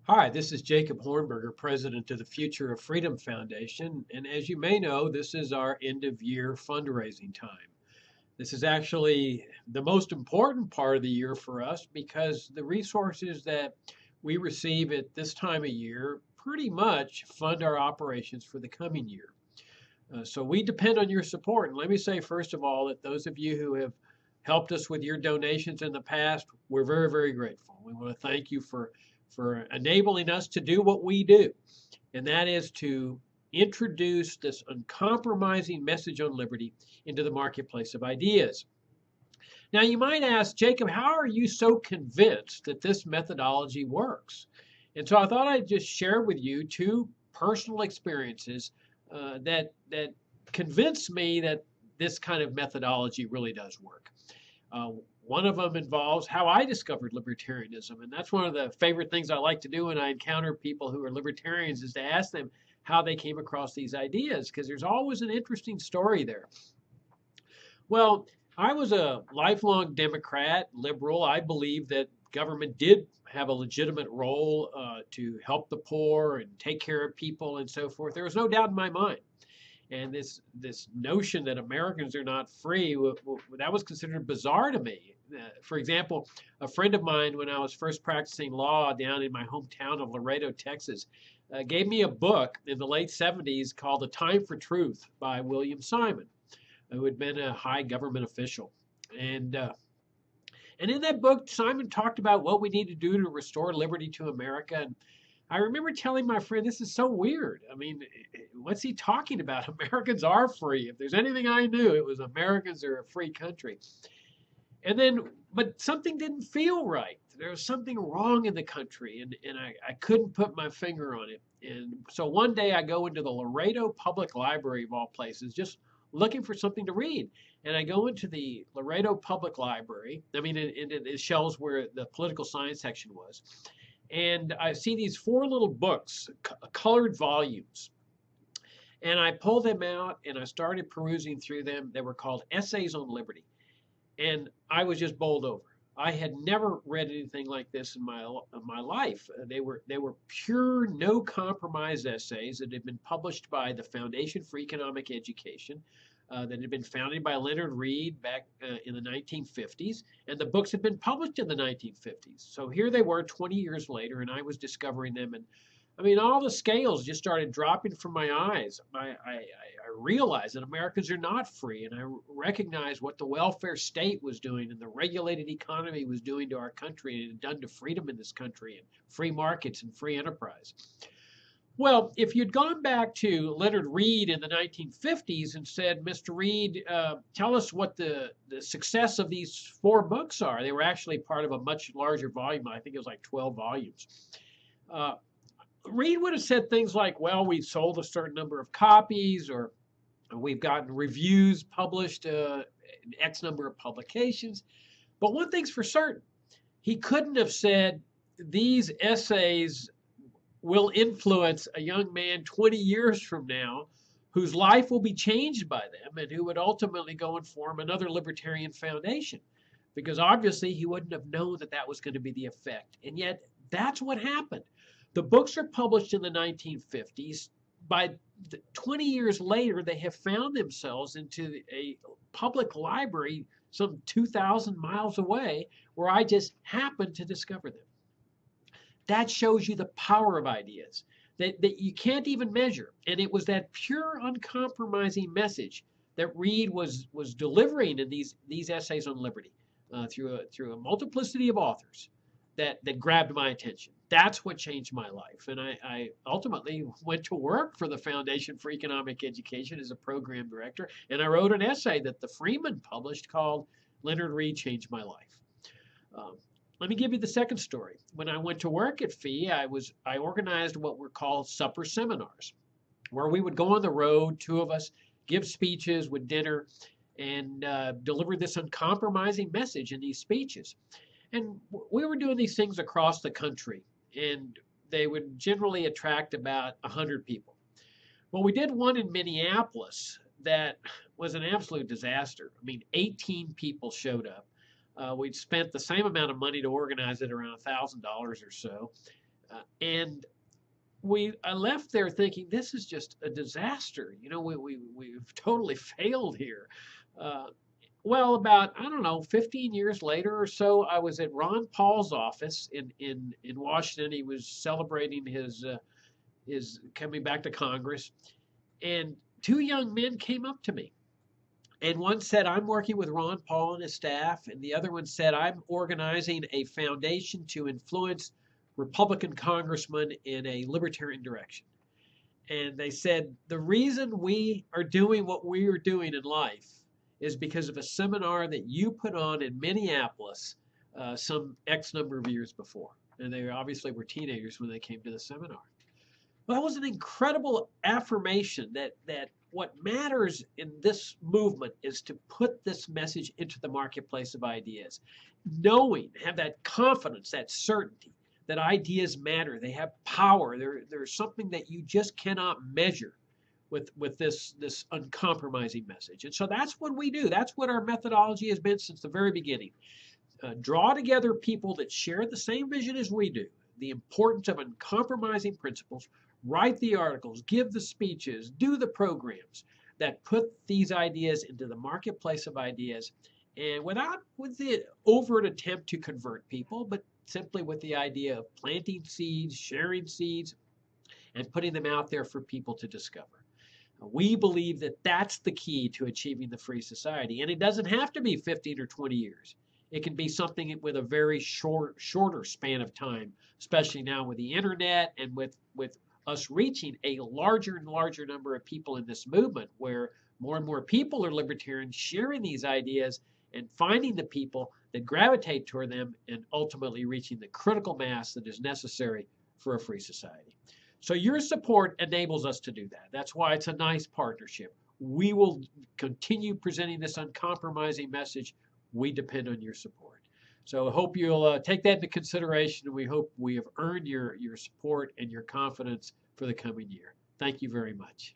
Hi, this is Jacob Hornberger, president of the Future of Freedom Foundation. And as you may know, this is our end of year fundraising time. This is actually the most important part of the year for us because the resources that we receive at this time of year pretty much fund our operations for the coming year. So we depend on your support. And let me say, first of all, that those of you who have helped us with your donations in the past, we're very, very grateful. We want to thank you for enabling us to do what we do, and that is to introduce this uncompromising message on liberty into the marketplace of ideas. Now, you might ask, Jacob, how are you so convinced that this methodology works? And so I thought I'd just share with you two personal experiences that convinced me that this kind of methodology really does work. One of them involves how I discovered libertarianism, and that's one of the favorite things I like to do when I encounter people who are libertarians is to ask them how they came across these ideas, because there's always an interesting story there. Well, I was a lifelong Democrat, liberal. I believe that government did have a legitimate role to help the poor and take care of people and so forth. There was no doubt in my mind. And this notion that Americans are not free, that was considered bizarre to me. For example, a friend of mine, when I was first practicing law down in my hometown of Laredo, Texas, gave me a book in the late 70s called A Time for Truth by William Simon, who had been a high government official. And in that book, Simon talked about what we need to do to restore liberty to America. And I remember telling my friend, this is so weird. I mean, what's he talking about? Americans are free. If there's anything I knew, it was Americans are a free country. And then, but something didn't feel right. There was something wrong in the country, and I couldn't put my finger on it. And so one day I go into the Laredo Public Library, of all places, just looking for something to read. And I go into the Laredo Public Library, I mean, in the shelves where the political science section was. And I see these four little books, colored volumes. And I pulled them out and I started perusing through them. They were called Essays on Liberty. And I was just bowled over. I had never read anything like this in my life. They were pure, no compromise essays that had been published by the Foundation for Economic Education, that had been founded by Leonard Read back in the 1950s, and the books had been published in the 1950s. So here they were 20 years later, and I was discovering them, and I mean, all the scales just started dropping from my eyes. I realized that Americans are not free, and I recognized what the welfare state was doing and the regulated economy was doing to our country and it had done to freedom in this country and free markets and free enterprise. Well, if you'd gone back to Leonard Read in the 1950s and said, Mr. Read, tell us what the success of these four books are. They were actually part of a much larger volume. I think it was like 12 volumes. Read would have said things like, well, we've sold a certain number of copies, or we've gotten reviews published, X number of publications. But one thing's for certain, he couldn't have said these essays will influence a young man 20 years from now whose life will be changed by them and who would ultimately go and form another libertarian foundation. Because obviously he wouldn't have known that that was going to be the effect. And yet that's what happened. The books are published in the 1950s. By 20 years later, they have found themselves into a public library some 2,000 miles away where I just happened to discover them. That shows you the power of ideas that you can't even measure. And it was that pure, uncompromising message that Read was delivering in these essays on liberty through a multiplicity of authors that grabbed my attention. That's what changed my life. And I ultimately went to work for the Foundation for Economic Education as a program director. And I wrote an essay that the Freeman published called Leonard Read Changed My Life. Let me give you the second story. When I went to work at FEE, I organized what were called supper seminars, where we would go on the road, two of us, give speeches with dinner, and deliver this uncompromising message in these speeches. And we were doing these things across the country, and they would generally attract about 100 people. Well, we did one in Minneapolis that was an absolute disaster. I mean, 18 people showed up. We'd spent the same amount of money to organize it, around $1,000 or so. And I left there thinking this is just a disaster. You know, we've totally failed here. Uh, well, about, I don't know, 15 years later or so, I was at Ron Paul's office in Washington. He was celebrating his coming back to Congress, and two young men came up to me. And one said, I'm working with Ron Paul and his staff. And the other one said, I'm organizing a foundation to influence Republican congressmen in a libertarian direction. And they said, the reason we are doing what we are doing in life is because of a seminar that you put on in Minneapolis some X number of years before. And they obviously were teenagers when they came to the seminar. Well, that was an incredible affirmation that what matters in this movement is to put this message into the marketplace of ideas. Knowing, have that confidence, that certainty that ideas matter. They have power. There's something that you just cannot measure with this uncompromising message. And so that's what we do. That's what our methodology has been since the very beginning. Draw together people that share the same vision as we do, the importance of uncompromising principles, write the articles, give the speeches, do the programs that put these ideas into the marketplace of ideas, and with the overt attempt to convert people, but simply with the idea of planting seeds, sharing seeds, and putting them out there for people to discover. We believe that that's the key to achieving the free society, and it doesn't have to be 15 or 20 years. It can be something with a very shorter span of time, especially now with the internet and with us reaching a larger and larger number of people in this movement, where more and more people are libertarians, sharing these ideas and finding the people that gravitate toward them, and ultimately reaching the critical mass that is necessary for a free society. So your support enables us to do that. That's why it's a nice partnership. We will continue presenting this uncompromising message. We depend on your support. So I hope you'll take that into consideration, and we hope we have earned your support and your confidence for the coming year. Thank you very much.